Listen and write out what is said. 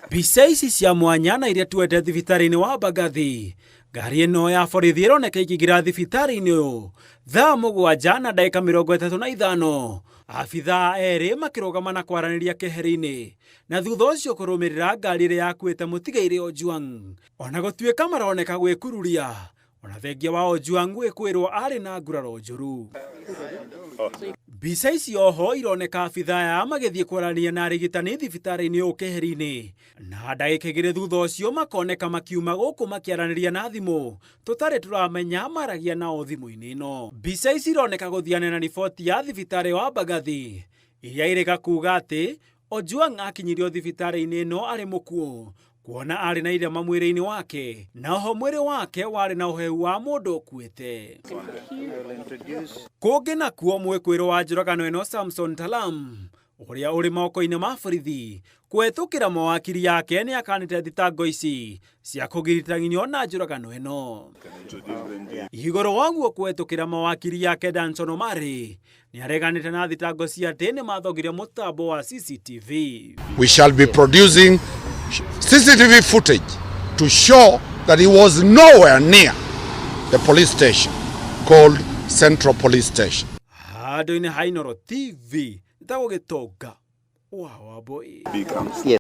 Mbica ici cia mwanya na iria tuete thibitarĩ-inĩ wa Mbagathi. Ngari ĩno ya borithi ĩroneka ikĩingĩra thibitarĩ-inĩ ũyũ thaa 7:35. Abithaa erĩ makĩrũgama na kwaranĩria keheri-inĩ, na thutha ũcio kũrũmĩrĩra ngari ĩrĩa yakuĩte mũtigairĩ Ojwang. Ona gũtuĩka maroneka gwĩkururia, ona thengia wa Ojwang gwĩkwĩrwo arĩ na nguraro njũru. Mbica ici oho ironeka abithaa magĩthiĩ kwaranĩria na arigitani thibitarĩ-inĩ ũyũ keheri-inĩ, na ndagĩka igĩrĩ thutha ũcio makoneka makiuma gũkũ makĩaranĩria na thimũ tũtarĩ tũramenya maragia nao thimũ-inĩ ĩno. Mbica ici ironeka gũthiana na riboti ya thibitarĩ wa Mbagathi iria irĩga kuga atĩ Ojwang akinyirio thibitarĩ-inĩ ĩno arĩ mũkuũ, kuona arĩ na irema mwĩrĩ-inĩ wake, na oho mwĩrĩ wake warĩ na ũhehu wa mũndũ ũkuĩte. Kũngĩ nakuo mwĩkwĩrwo wa njũragano ĩno Samson Talam, ũrĩa ũrĩ moko-inĩ ma borithi, kũhetũkĩra mawakiri yake nĩ akanĩte thitango ici cia kũgiritithanio na njũragano ĩno. Igũrũ waguo kũhetũkĩra mawakiri yake Danson Omari nĩ areganĩte na thitango cia atĩ nĩ mathogire mũtambo wa Cctv. We shall be producing CCTV footage to show that he was nowhere near the police station called Central Police Station. Handũ-inĩ ha Inooro TV, nĩtagũgĩtonga wa Wambui.